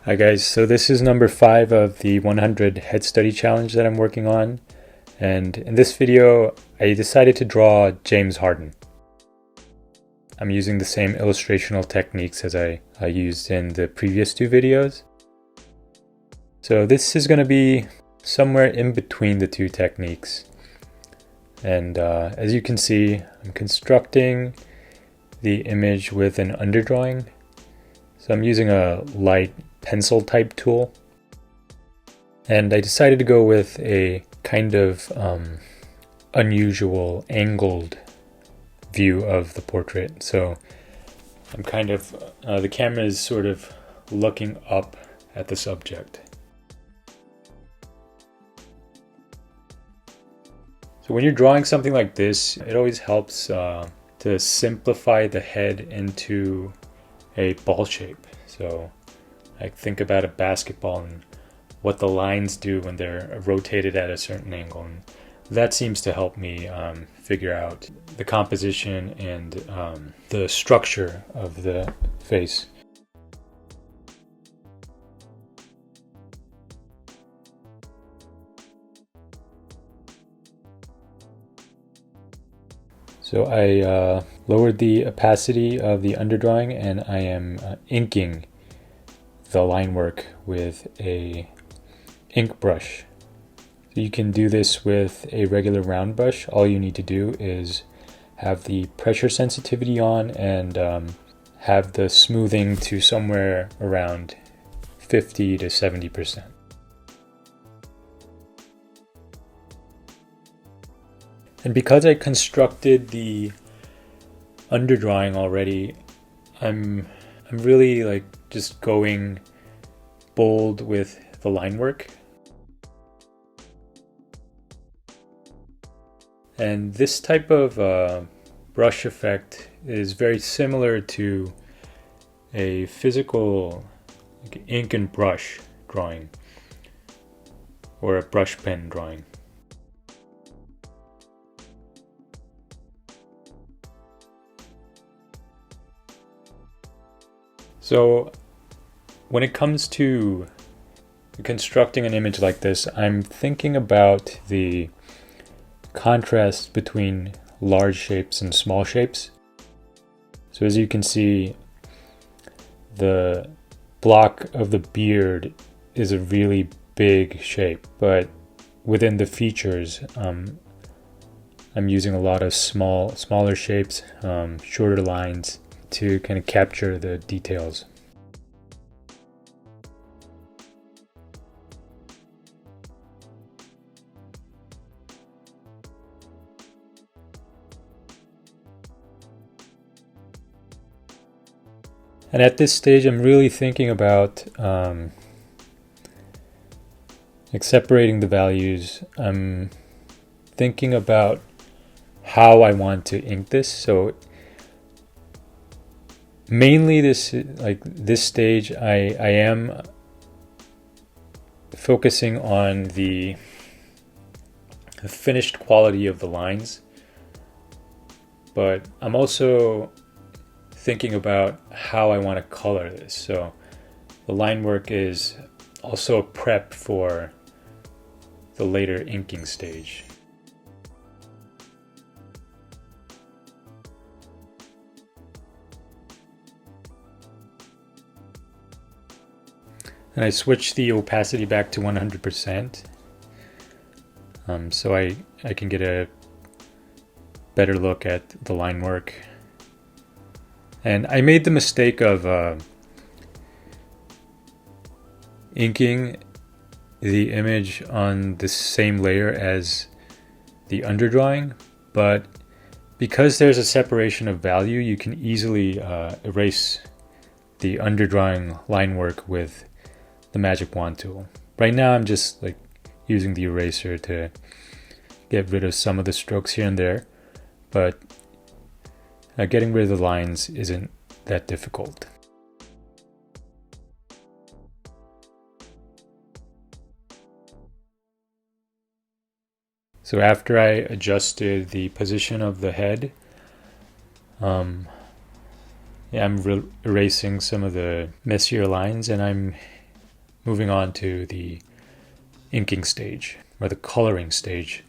Hi guys, so this is number 5 of the 100 head study challenge that I'm working on, and in this video I decided to draw James Harden. I'm using the same illustrational techniques as I used in the previous two videos. So this is going to be somewhere in between the two techniques, and as you can see, I'm constructing the image with an underdrawing. So I'm using a light pencil type tool, and I decided to go with a kind of unusual angled view of the portrait. So I'm kind of the camera is sort of looking up at the subject. So when you're drawing something like this, it always helps to simplify the head into a ball shape. So I think about a basketball and what the lines do when they're rotated at a certain angle. And that seems to help me figure out the composition and the structure of the face. So I lowered the opacity of the underdrawing, and I am inking the line work with a ink brush. So you can do this with a regular round brush. All you need to do is have the pressure sensitivity on and have the smoothing to somewhere around 50 to 70%. And because I constructed the underdrawing already, I'm really like just going bold with the line work. And this type of brush effect is very similar to a physical like ink and brush drawing or a brush pen drawing. So when it comes to constructing an image like this, I'm thinking about the contrast between large shapes and small shapes. So as you can see, the block of the beard is a really big shape, but within the features, I'm using a lot of smaller shapes, shorter lines, to kind of capture the details. And at this stage, I'm really thinking about like separating the values. I'm thinking about how I want to ink this. So mainly this stage, I am focusing on the finished quality of the lines, but I'm also thinking about how I want to color this. So the line work is also a prep for the later inking stage. And I switched the opacity back to 100%, so I can get a better look at the line work. And I made the mistake of inking the image on the same layer as the underdrawing, but because there's a separation of value, you can easily erase the underdrawing line work with the magic wand tool. Right now I'm just like using the eraser to get rid of some of the strokes here and there, but getting rid of the lines isn't that difficult. So after I adjusted the position of the head, I'm erasing some of the messier lines, and I'm moving on to the inking stage, or the coloring stage.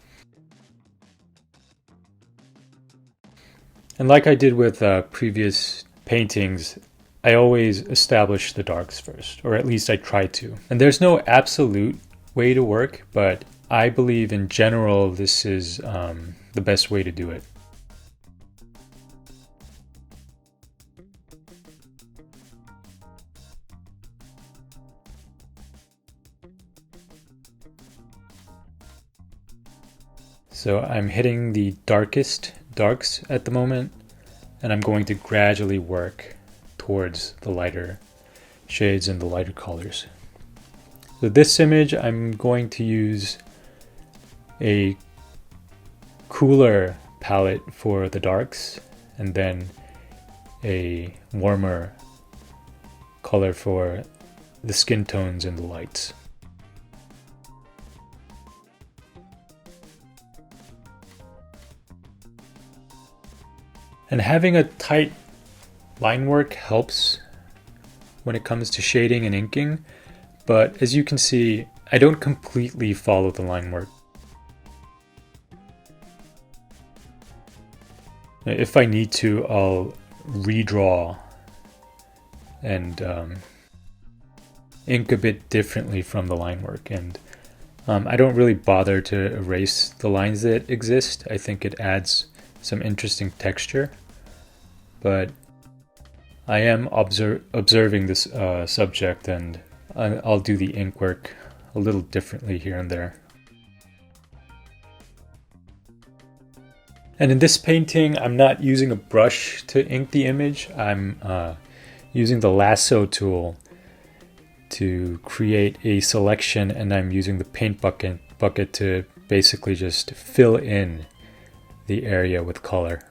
And like I did with previous paintings, I always establish the darks first, or at least I try to. And there's no absolute way to work, but I believe in general this is the best way to do it. So I'm hitting the darkest darks at the moment, and I'm going to gradually work towards the lighter shades and the lighter colors. So this image, I'm going to use a cooler palette for the darks, and then a warmer color for the skin tones and the lights. And having a tight line work helps when it comes to shading and inking, but as you can see, I don't completely follow the line work. If I need to, I'll redraw and ink a bit differently from the line work, and I don't really bother to erase the lines that exist. I think it adds some interesting texture, but I am observing this subject, and I'll do the ink work a little differently here and there. And in this painting, I'm not using a brush to ink the image. I'm using the lasso tool to create a selection, and I'm using the paint bucket to basically just fill in the area with color.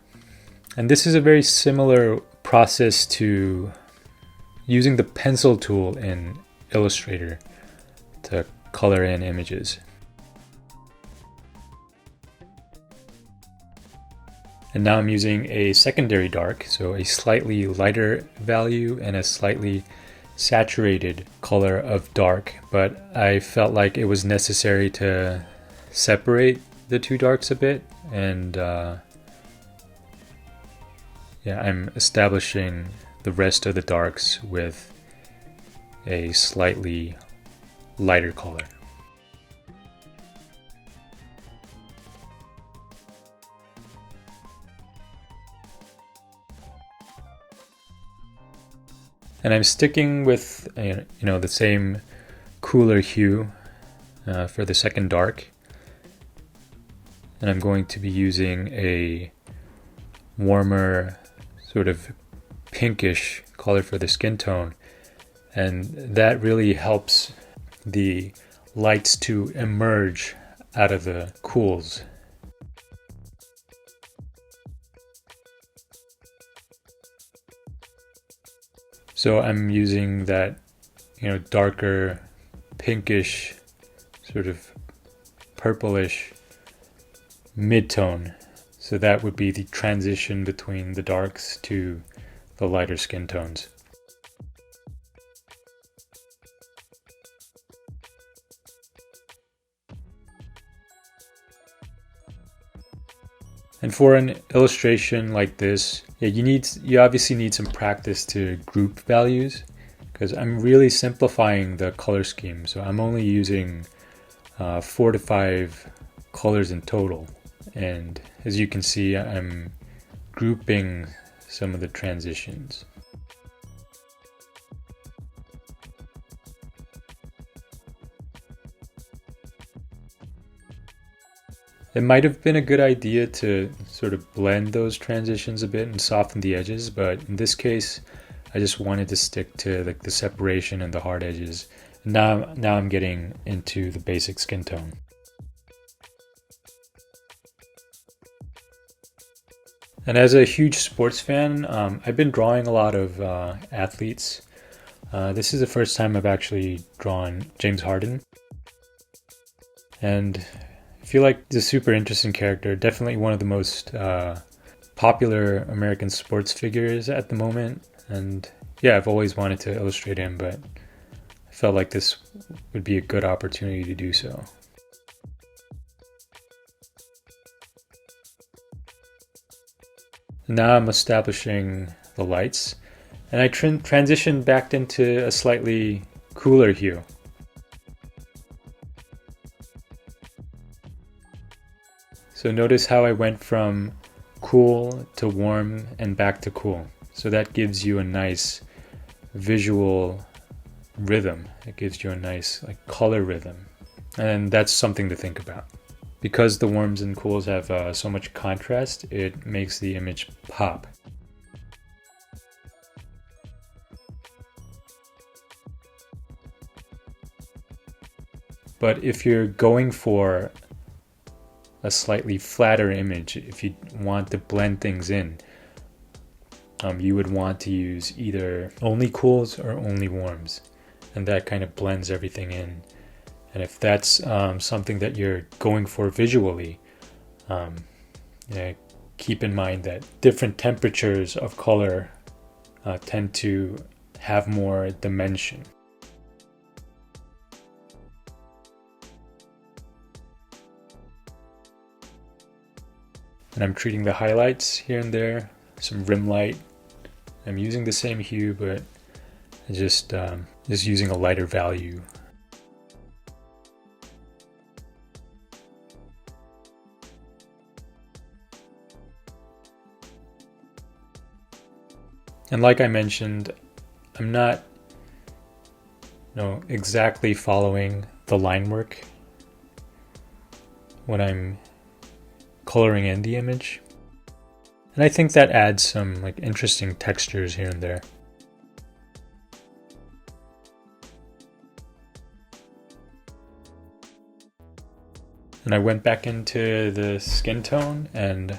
And this is a very similar process to using the pencil tool in Illustrator to color in images. And now I'm using a secondary dark, so a slightly lighter value and a slightly saturated color of dark, but I felt like it was necessary to separate the two darks a bit, and yeah, I'm establishing the rest of the darks with a slightly lighter color. And I'm sticking with the same cooler hue for the second dark. And I'm going to be using a warmer sort of pinkish color for the skin tone. And that really helps the lights to emerge out of the cools. So I'm using that, darker pinkish, sort of purplish mid-tone. So that would be the transition between the darks to the lighter skin tones. And for an illustration like this, you obviously need some practice to group values, because I'm really simplifying the color scheme. So I'm only using 4 to 5 colors in total. And as you can see, I'm grouping some of the transitions. It might have been a good idea to sort of blend those transitions a bit and soften the edges, but in this case, I just wanted to stick to the separation and the hard edges. Now I'm getting into the basic skin tone. And as a huge sports fan, I've been drawing a lot of athletes. This is the first time I've actually drawn James Harden. And I feel like he's a super interesting character, definitely one of the most popular American sports figures at the moment. And yeah, I've always wanted to illustrate him, but I felt like this would be a good opportunity to do so. Now I'm establishing the lights, and I transitioned back into a slightly cooler hue. So notice how I went from cool to warm and back to cool. So that gives you a nice visual rhythm. It gives you a nice color rhythm. And that's something to think about. Because the warms and cools have so much contrast, it makes the image pop. But if you're going for a slightly flatter image, if you want to blend things in, you would want to use either only cools or only warms, and that kind of blends everything in. And if that's something that you're going for visually, keep in mind that different temperatures of color tend to have more dimension. And I'm treating the highlights here and there, some rim light. I'm using the same hue, but just using a lighter value. And like I mentioned, I'm not exactly following the line work when I'm coloring in the image. And I think that adds some interesting textures here and there. And I went back into the skin tone, and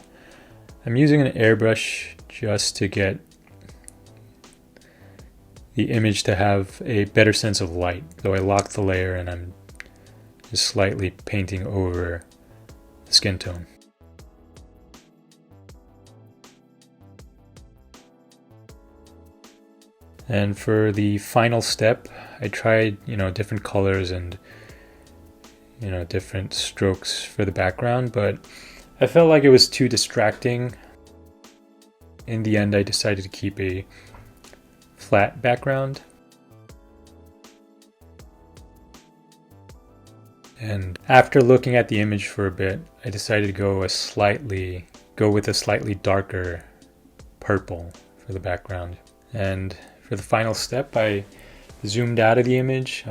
I'm using an airbrush just to get the image to have a better sense of light. So I locked the layer and I'm just slightly painting over the skin tone. And for the final step, I tried, different colors and, different strokes for the background, but I felt like it was too distracting. In the end, I decided to keep a flat background. And after looking at the image for a bit, I decided to go with a slightly darker purple for the background. And for the final step, I zoomed out of the image,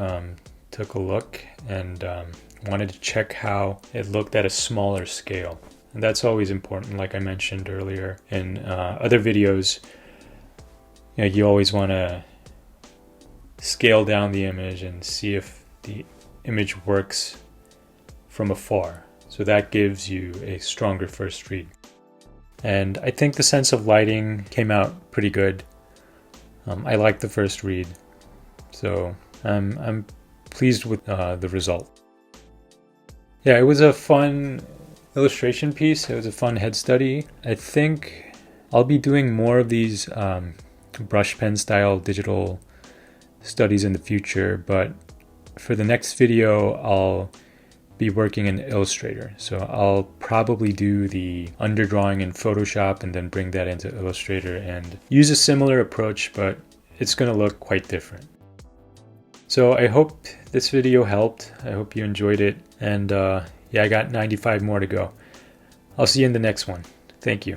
took a look, and wanted to check how it looked at a smaller scale. And that's always important, like I mentioned earlier in other videos. You always want to scale down the image and see if the image works from afar. So that gives you a stronger first read. And I think the sense of lighting came out pretty good. I like the first read, so I'm pleased with the result. Yeah, it was a fun illustration piece. It was a fun head study. I think I'll be doing more of these brush pen style digital studies in the future, but for the next video I'll be working in Illustrator. So I'll probably do the underdrawing in Photoshop and then bring that into Illustrator and use a similar approach, but it's going to look quite different. So I hope this video helped. I hope you enjoyed it. And I got 95 more to go. I'll see you in the next one. Thank you.